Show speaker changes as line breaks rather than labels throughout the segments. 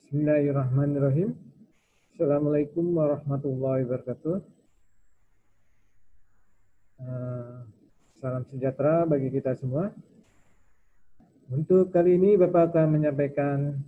Bismillahirrahmanirrahim. Assalamualaikum warahmatullahi wabarakatuh. Salam sejahtera bagi kita semua. Untuk kali ini Bapak akan menyampaikan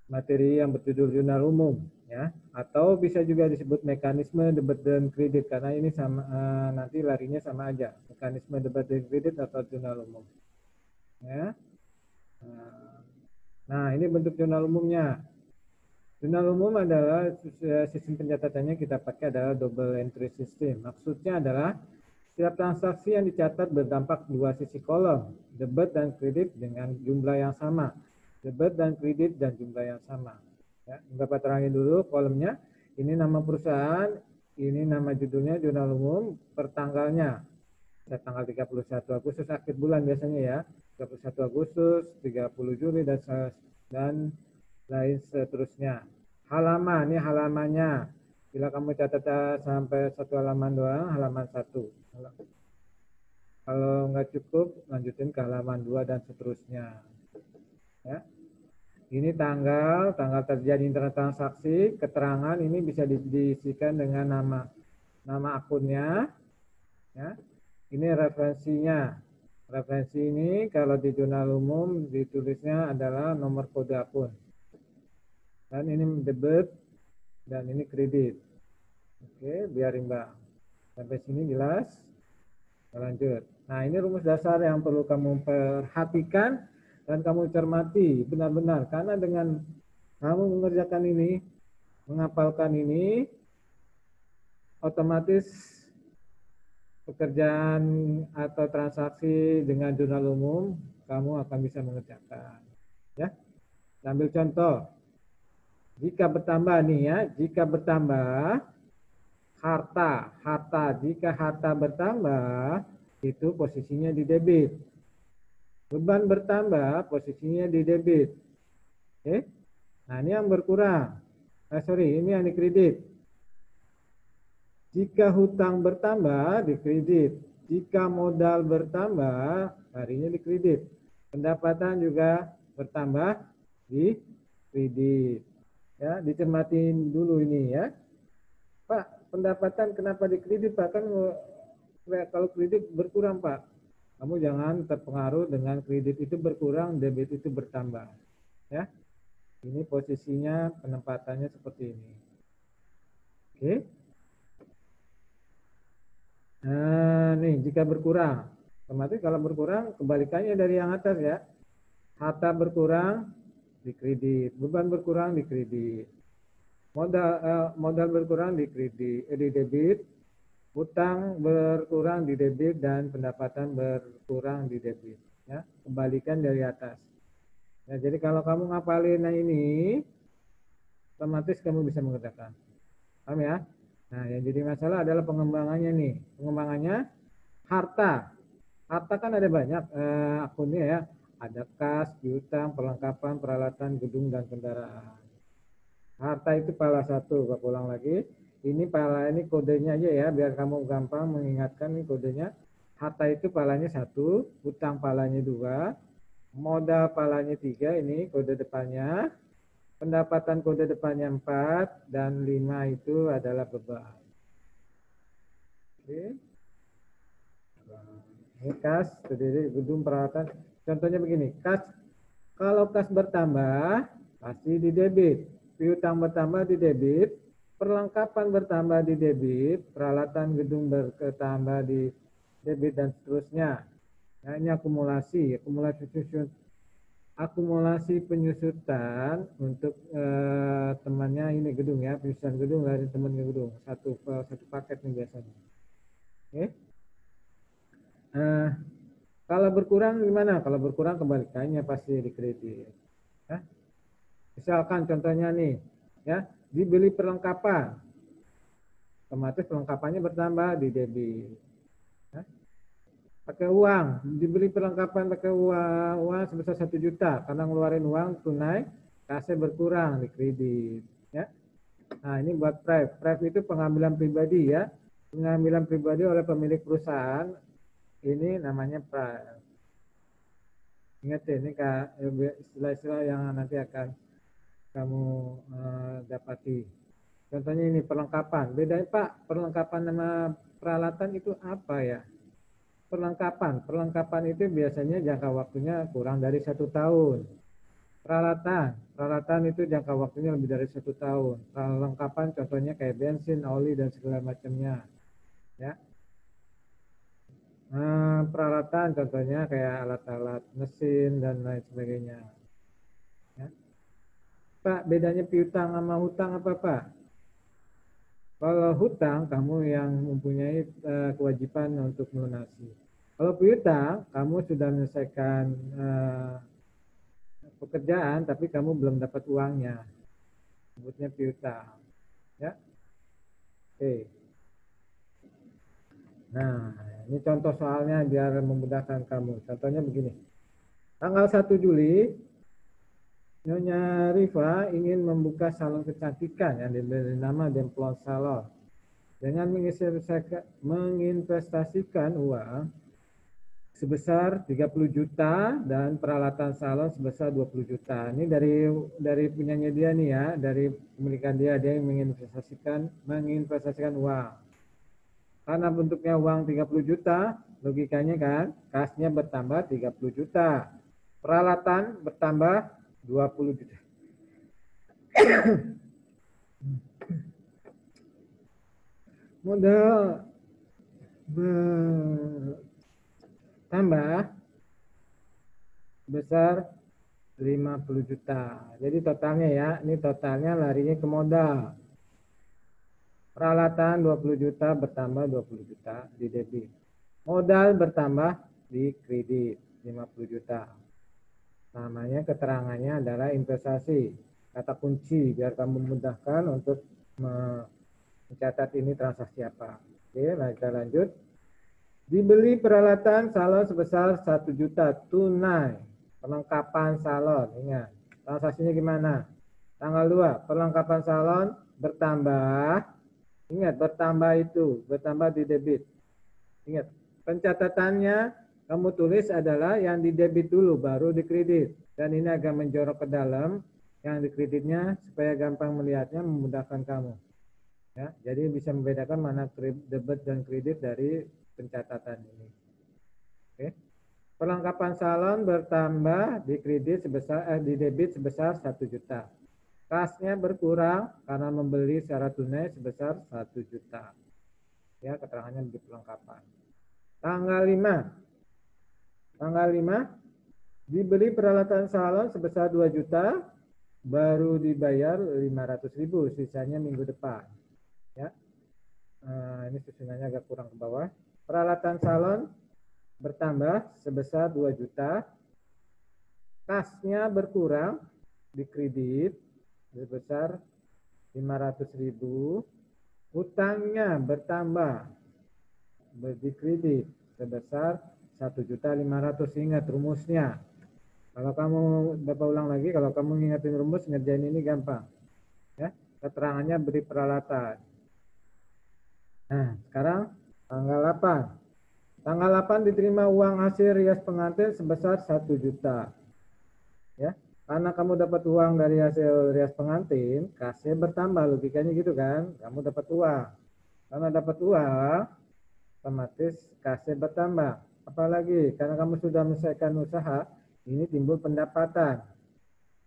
materi yang berjudul jurnal umum, ya, atau bisa juga disebut mekanisme debat dan kredit karena ini sama nanti larinya sama aja, mekanisme debat dan kredit atau jurnal umum. Ya. Nah, ini bentuk jurnal umumnya. Jurnal umum adalah sistem pencatatannya kita pakai adalah double entry system. Maksudnya adalah setiap transaksi yang dicatat berdampak dua sisi kolom, debit dan kredit dengan jumlah yang sama. Debit dan kredit dan jumlah yang sama. Ya, Bapak terangin dulu kolomnya. Ini nama perusahaan, ini nama judulnya jurnal umum, per tanggalnya. Tanggal 31 Agustus akhir bulan biasanya ya. 31 Agustus, 30 Juli dan lain seterusnya. Halaman, ini halamannya. Bila kamu catat sampai satu halaman doang, halaman 1. Kalau nggak cukup, lanjutin ke halaman 2 dan seterusnya. Ya. Ini tanggal terjadi internet transaksi, keterangan ini bisa diisikan dengan nama akunnya. Ya. Ini referensinya. Referensi ini kalau di jurnal umum ditulisnya adalah nomor kode akun. Dan ini debit dan ini kredit. Oke, biar imbang. Sampai sini jelas? Lanjut. Nah, ini rumus dasar yang perlu kamu perhatikan dan kamu cermati benar-benar. Karena dengan kamu mengerjakan ini, menghafalkan ini, otomatis pekerjaan atau transaksi dengan jurnal umum, kamu akan bisa mengerjakan. Ya, ambil contoh. Jika bertambah nih ya, jika bertambah jika harta bertambah itu posisinya di debit. Beban bertambah posisinya di debit. Oke. Nah, ini yang berkurang. Ini yang di kredit. Jika hutang bertambah di kredit. Jika modal bertambah, larinya di kredit. Pendapatan juga bertambah di kredit. Ya, dicermatin dulu ini ya. Pak, pendapatan kenapa di kredit Pak? Kan kalau kredit berkurang Pak. Kamu jangan terpengaruh dengan kredit itu berkurang, debit itu bertambah. Ya, ini posisinya penempatannya seperti ini. Oke. Nah, nih jika berkurang, otomatis kalau berkurang kebalikannya dari yang atas ya. Harta berkurang di kredit, beban berkurang di kredit. Modal berkurang di kredit, di debit, hutang berkurang di debit dan pendapatan berkurang di debit. Ya, kembalikan dari atas. Ya, jadi kalau kamu ngapalin ini, otomatis kamu bisa mengerjakan. Paham ya? Nah, yang jadi masalah adalah pengembangannya nih. Pengembangannya harta. Harta kan ada banyak akunnya ya. Ada kas, piutang, perlengkapan, peralatan, gedung, dan kendaraan. Harta itu pala 1, Bapak ulang lagi. Ini pala ini kodenya aja ya, biar kamu gampang mengingatkan nih kodenya. Harta itu palanya 1, hutang palanya 2, modal palanya 3, ini kode depannya. Pendapatan kode depannya 4, dan 5 itu adalah beban. Oke. Ini kas, terdiri gedung peralatan. Contohnya begini, kas kalau kas bertambah pasti di debit, piutang bertambah di debit, perlengkapan bertambah di debit, peralatan gedung bertambah di debit dan seterusnya. Nah, ini akumulasi penyusutan untuk temannya ini gedung ya, penyusutan gedung dari teman gedung satu paket nih biasanya. Oke. Kalau berkurang gimana? Kalau berkurang kebalikannya pasti di kredit. Ya. Misalkan contohnya nih, ya dibeli perlengkapan, otomatis perlengkapannya bertambah di debit. Ya. Pakai uang, dibeli perlengkapan pakai uang sebesar 1 juta, karena ngeluarin uang tunai, kasnya berkurang di kredit. Ya. Nah ini buat Prive itu pengambilan pribadi ya, pengambilan pribadi oleh pemilik perusahaan. Ini namanya Prive. Ingat ya, ini istilah-istilah yang nanti akan kamu dapati. Contohnya ini perlengkapan. Bedanya Pak, perlengkapan sama peralatan itu apa ya? Perlengkapan itu biasanya jangka waktunya kurang dari 1 tahun. Peralatan itu jangka waktunya lebih dari 1 tahun. Perlengkapan contohnya kayak bensin, oli dan segala macamnya. Ya, peralatan contohnya kayak alat-alat mesin dan lain sebagainya. Ya. Pak, bedanya piutang sama hutang apa Pak? Kalau hutang, kamu yang mempunyai kewajiban untuk melunasi. Kalau piutang, kamu sudah menyelesaikan pekerjaan, tapi kamu belum dapat uangnya. Sebutnya piutang. Ya, oke. Nah, ini contoh soalnya biar memudahkan kamu. Contohnya begini. Tanggal 1 Juli, Nyonya Riva ingin membuka salon kecantikan yang diberi nama Demplon Salon. Dengan menginvestasikan uang sebesar 30 juta dan peralatan salon sebesar 20 juta. Ini dari punyanya dia nih ya, dari pemilikan dia yang menginvestasikan uang. Karena bentuknya uang 30 juta, logikanya kan, kasnya bertambah 30 juta. Peralatan bertambah 20 juta. Modal bertambah besar 50 juta. Jadi totalnya ya, ini totalnya larinya ke modal. Peralatan 20 juta bertambah 20 juta di debit. Modal bertambah di kredit 50 juta. Namanya keterangannya adalah investasi. Kata kunci biar kamu mudahkan untuk mencatat ini transaksi apa. Oke, kita lanjut. Dibeli peralatan salon sebesar 1 juta tunai. Perlengkapan salon. Ingat, transaksinya gimana? Tanggal 2, perlengkapan salon bertambah. Ingat, bertambah di debit. Ingat, pencatatannya kamu tulis adalah yang di debit dulu, baru di kredit. Dan ini agak menjorok ke dalam, yang di kreditnya supaya gampang melihatnya, memudahkan kamu. Ya, jadi bisa membedakan mana debit dan kredit dari pencatatan ini. Oke. Perlengkapan salon bertambah di kredit di debit sebesar 1 juta. Kasnya berkurang karena membeli secara tunai sebesar 1 juta. Ya, keterangannya di perlengkapan. Tanggal 5 dibeli peralatan salon sebesar 2 juta, baru dibayar 500.000, sisanya minggu depan. Ya, ini susunannya agak kurang ke bawah. Peralatan salon bertambah sebesar 2 juta, kasnya berkurang di kredit sebesar 500.000, hutangnya bertambah di kredit sebesar 1.500.000. Ingat rumusnya. Kalau kamu dapat ulang lagi, kalau kamu ngingetin rumus, ngerjain ini gampang. Ya, keterangannya beri peralatan. Nah, sekarang tanggal 8. Tanggal 8 diterima uang hasil rias pengantin sebesar 1 juta. Ya, karena kamu dapat uang dari hasil rias pengantin, kasnya bertambah, logikanya gitu kan? Kamu dapat uang. Karena dapat uang, otomatis kasnya bertambah. Apalagi karena kamu sudah menyelesaikan usaha, ini timbul pendapatan.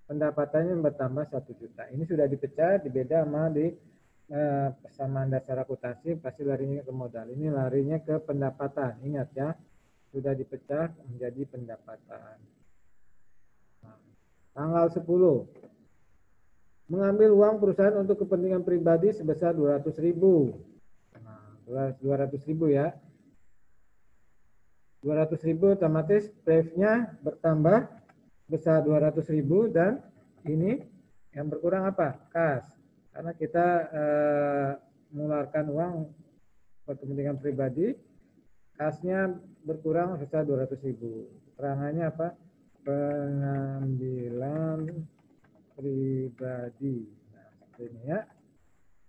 Pendapatannya bertambah 1 juta. Ini sudah dipecah, dibeda sama di persamaan dasar akuntansi, pasti larinya ke modal. Ini larinya ke pendapatan. Ingat ya, sudah dipecah menjadi pendapatan. Nah, tanggal 10. Mengambil uang perusahaan untuk kepentingan pribadi sebesar 200.000. Nah, 200.000 ya. 200.000 otomatis PF-nya bertambah besar 200.000 dan ini yang berkurang apa? Kas. Karena kita mengeluarkan uang untuk kepentingan pribadi, kasnya berkurang sebesar 200.000. Keterangannya apa? Pengambilan pribadi. Nah, ini ya.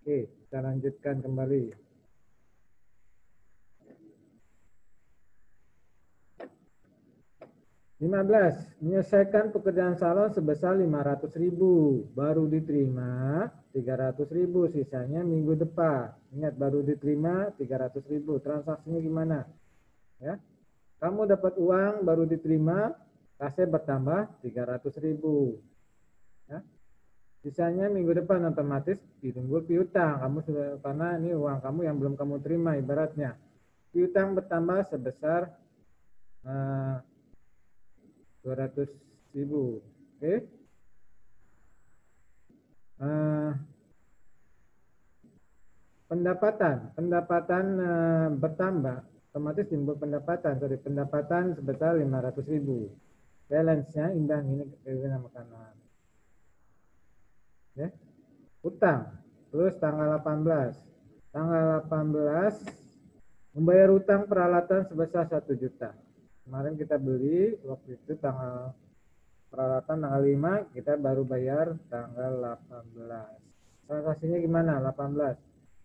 Oke, kita lanjutkan kembali. 15. Menyelesaikan pekerjaan salon sebesar 500.000. Baru diterima 300.000. Sisanya minggu depan. Ingat, baru diterima 300.000. Transaksinya gimana? Ya. Kamu dapat uang baru diterima, kasnya bertambah 300.000. Ya. Sisanya minggu depan otomatis ditunggu piutang. Kamu sudah, karena ini uang kamu yang belum kamu terima ibaratnya. Piutang bertambah sebesar 200.000. Oke. Pendapatan bertambah, otomatis timbul pendapatan. Sorry, pendapatan sebesar 500.000. Balance-nya imbang, ini kita namakan. Ya. Utang. Terus tanggal 18. Tanggal 18 membayar utang peralatan sebesar 1 juta. Kemarin kita beli waktu itu tanggal peralatan tanggal 5, kita baru bayar tanggal 18. Transaksinya gimana? 18.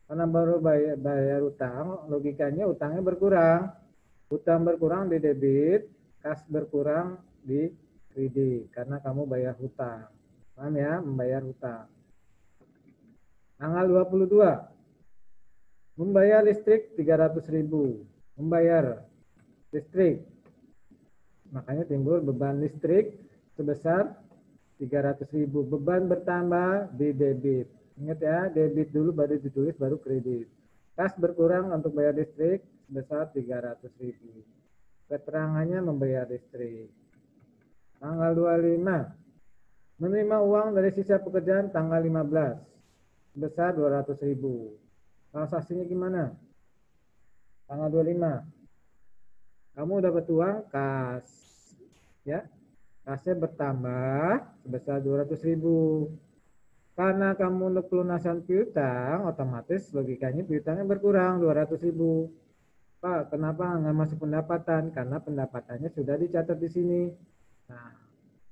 Karena baru bayar utang, logikanya utangnya berkurang. Utang berkurang di debit, kas berkurang di kredit karena kamu bayar hutang. Paham ya? Membayar hutang. Tanggal 22. Membayar listrik 300.000. Membayar listrik. Makanya timbul beban listrik sebesar 300.000. Beban bertambah di debit. Ingat ya, debit dulu baru ditulis, baru kredit. Kas berkurang untuk bayar listrik sebesar 300.000. Keterangannya membayar listrik. Tanggal 25. Menerima uang dari sisa pekerjaan tanggal 15. Sebesar 200.000. Transaksinya gimana? Tanggal 25. Kamu dapat uang kas. Ya. Kasnya bertambah sebesar 200.000. Karena kamu untuk pelunasan piutang, otomatis logikanya piutangnya berkurang 200.000. Pak, kenapa nggak masuk pendapatan? Karena pendapatannya sudah dicatat di sini. Nah,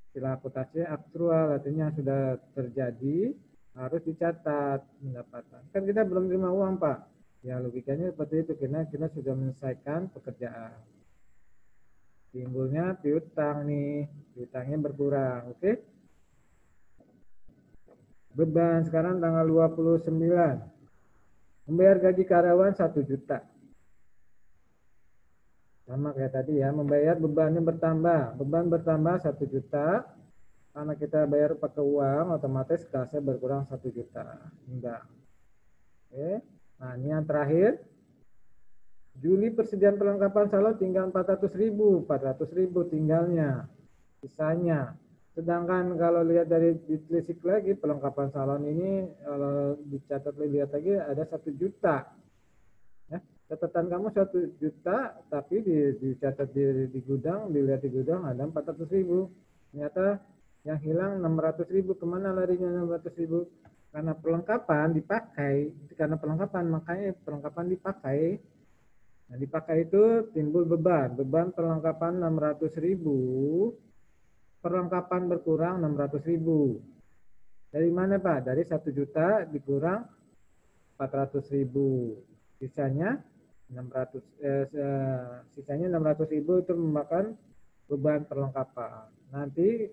istilah akuntansi aktual, artinya sudah terjadi, harus dicatat pendapatan. Kan kita belum terima uang, Pak. Ya, logikanya seperti itu, karena kita sudah menyelesaikan pekerjaan. Timbulnya piutang nih, piutangnya berkurang, oke? Beban sekarang tanggal 29. Membayar gaji karyawan 1 juta. Sama kayak tadi ya, membayar bebannya bertambah. Beban bertambah 1 juta. Karena kita bayar pakai uang, otomatis kasnya berkurang 1 juta. Enggak. Oke. Nah, ini yang terakhir. Juli persediaan perlengkapan salon tinggal 400.000. 400.000 tinggalnya. Sisanya. Sedangkan kalau lihat dari ditelisik lagi perlengkapan salon ini, kalau dicatat lihat lagi ada 1 juta. Ya, catatan kamu 1 juta, tapi dicatat di gudang, dilihat di gudang ada 400.000. Ternyata yang hilang 600.000. Kemana larinya 600.000? Karena perlengkapan dipakai, karena perlengkapan makanya perlengkapan dipakai. Nah, dipakai itu timbul beban. Beban perlengkapan 600.000. Perlengkapan berkurang 600.000. Dari mana, Pak? Dari 1 juta dikurang 400.000. Sisanya 600.000 itu memakan beban perlengkapan. Nanti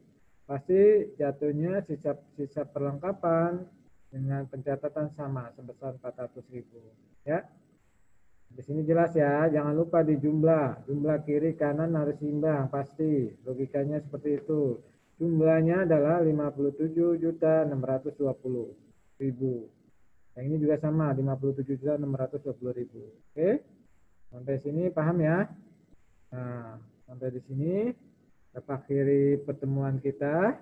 pasti jatuhnya sisa perlengkapan dengan pencatatan sama sebesar 400.000. Ya. Di sini jelas ya, jangan lupa di jumlah kiri kanan harus imbang pasti, logikanya seperti itu. Jumlahnya adalah 57.620.000. Yang ini juga sama, 57.620.000. Oke, sampai sini paham ya? Nah, sampai di sini kita akhiri pertemuan kita.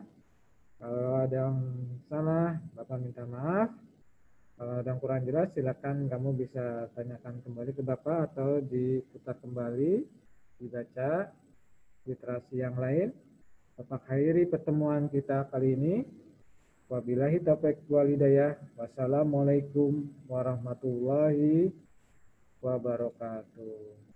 Kalau ada yang salah, Bapak minta maaf. Kalau ada yang kurang jelas, silakan kamu bisa tanyakan kembali ke Bapak atau diputar kembali, dibaca literasi yang lain. Bapak akhiri pertemuan kita kali ini. Wabillahi taufiq wal hidayah. Wassalamualaikum warahmatullahi wabarakatuh.